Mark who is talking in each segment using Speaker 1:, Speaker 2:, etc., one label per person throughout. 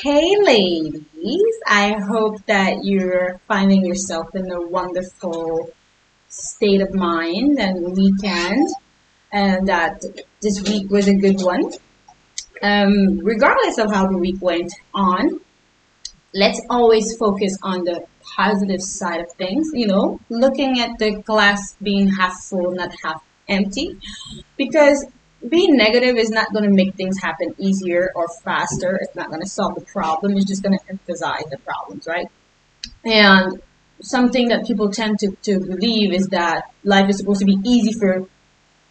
Speaker 1: Hey ladies, I hope that you're finding yourself in a wonderful state of mind and weekend and that this week was a good one. Regardless of how the week went on, let's always focus on the positive side of things, looking at the glass being half full, not half empty. Because being negative is not going to make things happen easier or faster. It's not going to solve the problem. It's just going to emphasize the problems, right? And something that people tend to believe is that life is supposed to be easy for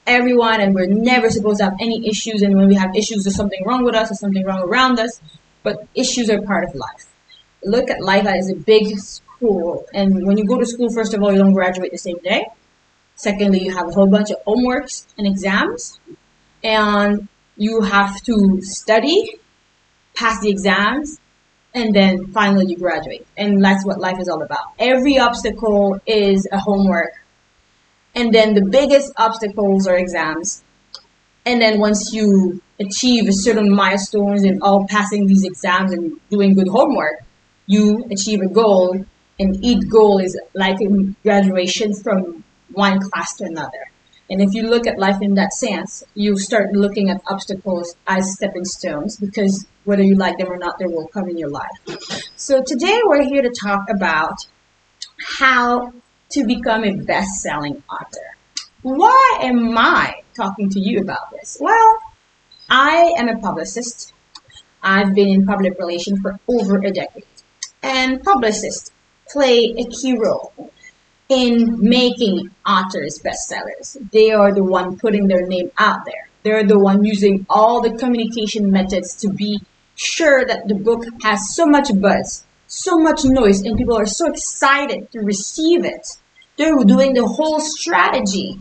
Speaker 1: everyone and we're never supposed to have any issues. And when we have issues, there's something wrong with us or something wrong around us. But issues are part of life. Look at life as a big school. And when you go to school, first of all, you don't graduate the same day. Secondly, you have a whole bunch of homeworks and exams, and you have to study, pass the exams, and then finally you graduate. And that's what life is all about. Every obstacle is a homework, and then the biggest obstacles are exams. And then once you achieve a certain milestones in all passing these exams and doing good homework, you achieve a goal, and each goal is like a graduation from one class to another. And if you look at life in that sense, you start looking at obstacles as stepping stones because whether you like them or not, they will come in your life. So today we're here to talk about how to become a best-selling author. Why am I talking to you about this? Well, I am a publicist. I've been in public relations for over a decade. And publicists play a key role in making authors bestsellers. They are the one putting their name out there. They're the one using all the communication methods to be sure that the book has so much buzz, so much noise, and people are so excited to receive it. They're doing the whole strategy,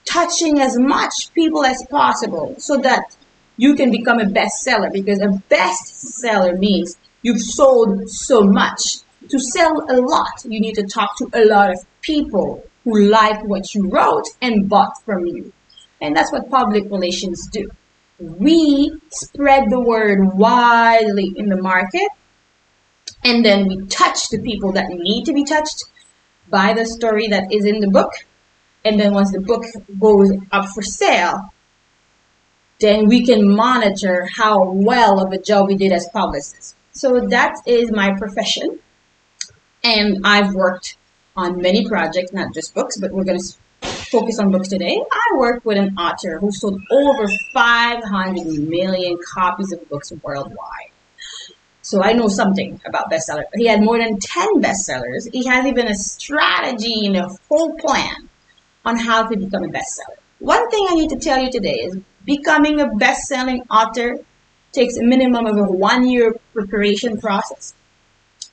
Speaker 1: touching as much people as possible so that you can become a bestseller, because a bestseller means you've sold so much. To sell a lot, you need to talk to a lot of people who like what you wrote and bought from you. And that's what public relations do. We spread the word widely in the market, and then we touch the people that need to be touched by the story that is in the book. And then once the book goes up for sale, then we can monitor how well of a job we did as publicists. So that is my profession. And I've worked on many projects, not just books, but we're going to focus on books today. I worked with an author who sold over 500 million copies of books worldwide. So I know something about bestsellers. He had more than 10 bestsellers. He has even a strategy and a whole plan on how to become a bestseller. One thing I need to tell you today is becoming a best-selling author takes a minimum of a 1-year preparation process.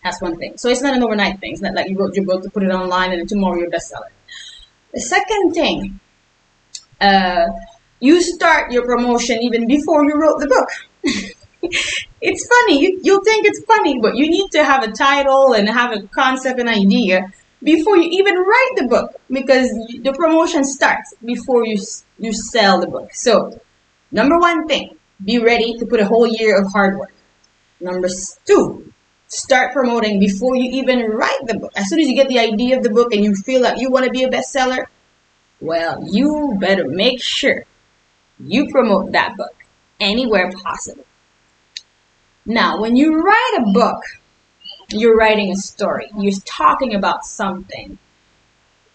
Speaker 1: That's one thing. So it's not an overnight thing. It's not like you wrote your book to put it online and then tomorrow you're a bestseller. The second thing, you start your promotion even before you wrote the book. It's funny. You'll think it's funny, but you need to have a title and have a concept and idea before you even write the book, because the promotion starts before you sell the book. So, number one thing, be ready to put a whole year of hard work. Number two, start promoting before you even write the book. As soon as you get the idea of the book and you feel like you want to be a bestseller, well, you better make sure you promote that book anywhere possible. Now, when you write a book, you're writing a story. You're talking about something.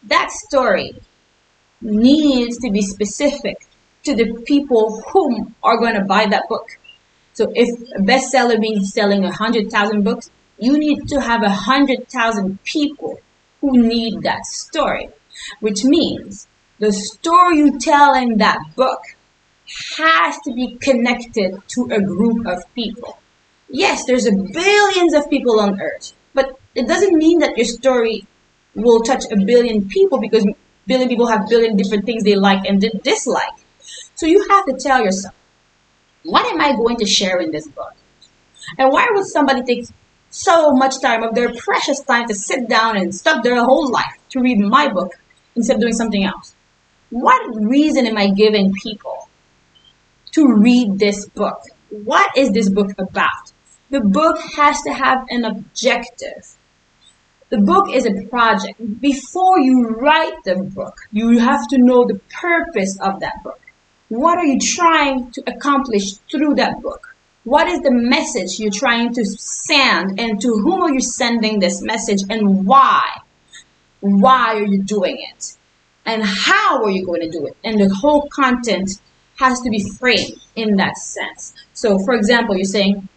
Speaker 1: That story needs to be specific to the people whom are going to buy that book. So if a bestseller means selling 100,000 books, you need to have 100,000 people who need that story, which means the story you tell in that book has to be connected to a group of people. Yes, there's billions of people on earth, but it doesn't mean that your story will touch a billion people, because billion people have billion different things they like and dislike. So you have to tell yourself, what am I going to share in this book? And why would somebody take so much time of their precious time to sit down and stop their whole life to read my book instead of doing something else? What reason am I giving people to read this book? What is this book about? The book has to have an objective. The book is a project. Before you write the book, you have to know the purpose of that book. What are you trying to accomplish through that book? What is the message you're trying to send, and to whom are you sending this message, and why? Why are you doing it? And how are you going to do it? And the whole content has to be framed in that sense. So, for example, you're saying,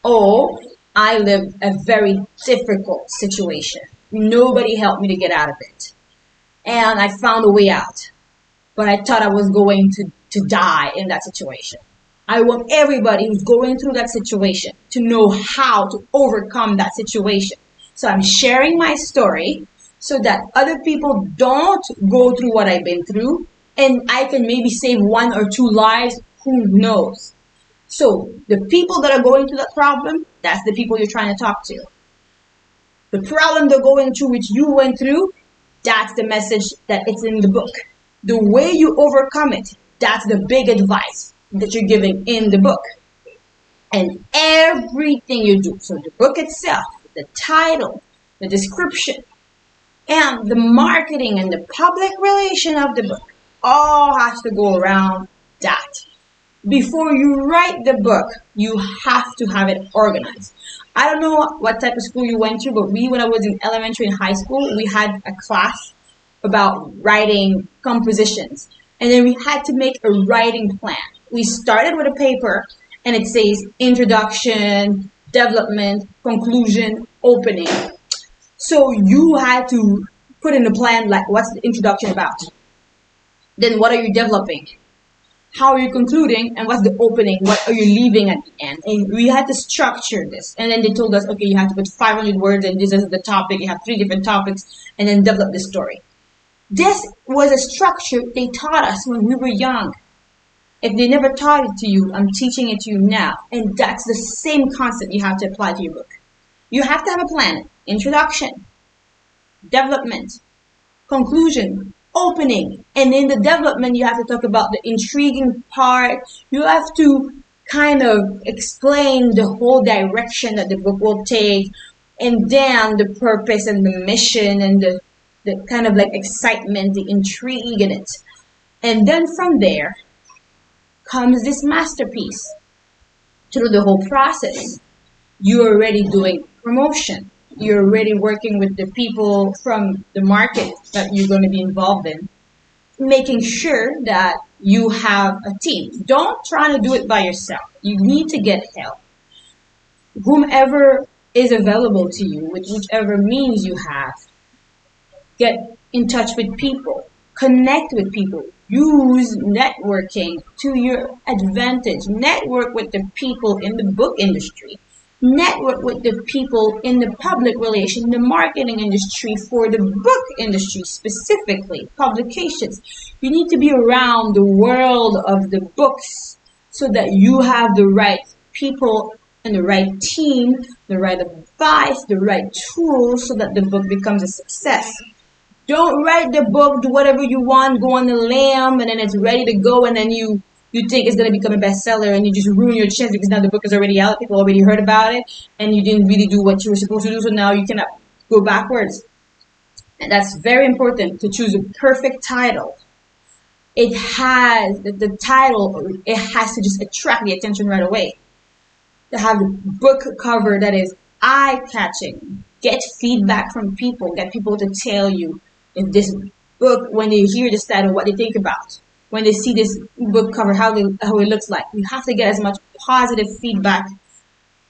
Speaker 1: oh, I lived a very difficult situation. Nobody helped me to get out of it. And I found a way out. But I thought I was going to die in that situation. I want everybody who's going through that situation to know how to overcome that situation. So I'm sharing my story so that other people don't go through what I've been through. And I can maybe save 1 or 2 lives. Who knows? So the people that are going through that problem, that's the people you're trying to talk to. The problem they're going through, which you went through, that's the message that it's in the book. The way you overcome it, that's the big advice that you're giving in the book. And everything you do, so the book itself, the title, the description, and the marketing and the public relation of the book, all has to go around that. Before you write the book, you have to have it organized. I don't know what type of school you went to, but when I was in elementary and high school, we had a class about writing compositions. And then we had to make a writing plan. We started with a paper, and it says introduction, development, conclusion, opening. So you had to put in the plan, like, what's the introduction about? Then what are you developing? How are you concluding, and what's the opening? What are you leaving at the end? And we had to structure this. And then they told us, okay, you have to put 500 words, and this is the topic. You have 3 different topics, and then develop the story. This was a structure they taught us when we were young. If they never taught it to you, I'm teaching it to you now. And that's the same concept you have to apply to your book. You have to have a plan. Introduction, development, conclusion, opening. And in the development, you have to talk about the intriguing part. You have to kind of explain the whole direction that the book will take, and then the purpose and the mission and the kind of like excitement, the intrigue in it. And then from there comes this masterpiece. Through the whole process, you're already doing promotion. You're already working with the people from the market that you're going to be involved in, making sure that you have a team. Don't try to do it by yourself. You need to get help. Whomever is available to you, with whichever means you have, get in touch with people. Connect with people. Use networking to your advantage. Network with the people in the book industry. Network with the people in the public relation, the marketing industry, for the book industry specifically, publications. You need to be around the world of the books so that you have the right people and the right team, the right advice, the right tools, so that the book becomes a success. Don't write the book, do whatever you want, go on the limb, and then it's ready to go, and then you think it's going to become a bestseller, and you just ruin your chance because now the book is already out, people already heard about it, and you didn't really do what you were supposed to do, so now you cannot go backwards. And that's very important, to choose a perfect title. It has, the title, it has to just attract the attention right away. To have the book cover that is eye-catching. Get feedback from people. Get people to tell you if this book, when they hear this title, what they think about. When they see this book cover, how it looks like. You have to get as much positive feedback.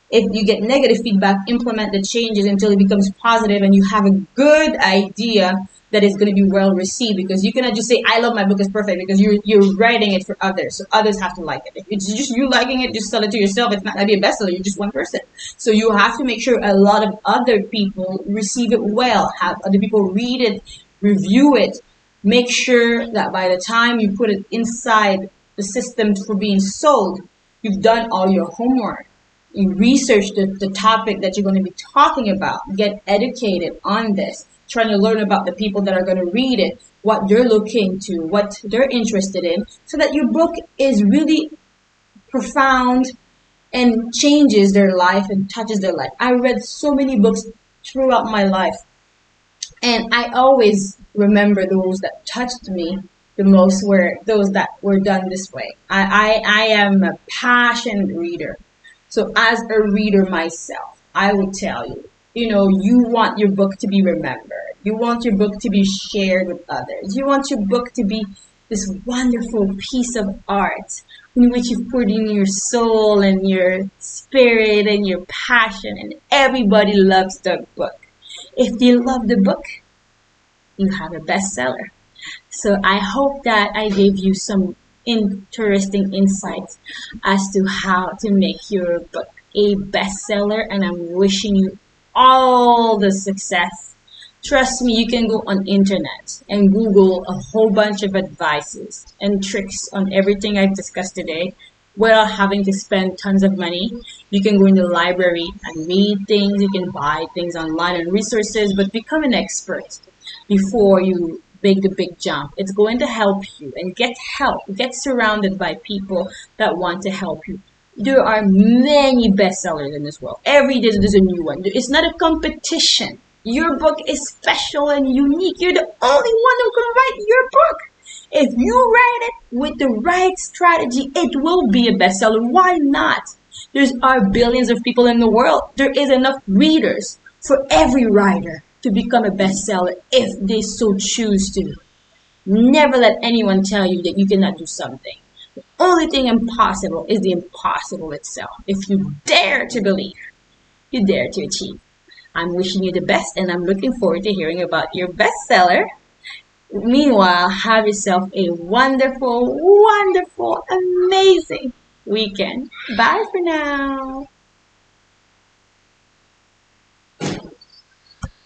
Speaker 1: If you get negative feedback, implement the changes until it becomes positive and you have a good idea that it's going to be well received, because you cannot just say, I love my book, it's perfect, because you're writing it for others. So others have to like it. If it's just you liking it, just sell it to yourself. It's not going to be a bestseller. You're just one person. So you have to make sure a lot of other people receive it well, have other people read it, review it. Make sure that by the time you put it inside the system for being sold, you've done all your homework. You research the topic that you're going to be talking about. Get educated on this. Trying to learn about the people that are going to read it, what they're looking to, what they're interested in, so that your book is really profound and changes their life and touches their life. I read so many books throughout my life, and I always remember those that touched me the most were those that were done this way. I am a passionate reader. So as a reader myself, I would tell you, you want your book to be remembered. You want your book to be shared with others. You want your book to be this wonderful piece of art in which you've put in your soul and your spirit and your passion, and everybody loves the book. If you love the book, you have a bestseller. So I hope that I gave you some interesting insights as to how to make your book a bestseller, and I'm wishing you all the success. Trust me, you can go on internet and Google a whole bunch of advices and tricks on everything I've discussed today without having to spend tons of money. You can go in the library and read things, you can buy things online and resources, but become an expert before you make the big jump. It's going to help you, and get help. Get surrounded by people that want to help you. There are many bestsellers in this world. Every day there's a new one. It's not a competition. Your book is special and unique. You're the only one who can write your book. If you write it with the right strategy, it will be a bestseller. Why not? There are billions of people in the world. There is enough readers for every writer to become a bestseller if they so choose to. Never let anyone tell you that you cannot do something. The only thing impossible is the impossible itself. If you dare to believe, you dare to achieve. I'm wishing you the best, and I'm looking forward to hearing about your bestseller. Meanwhile, have yourself a wonderful, wonderful, amazing weekend. Bye for now.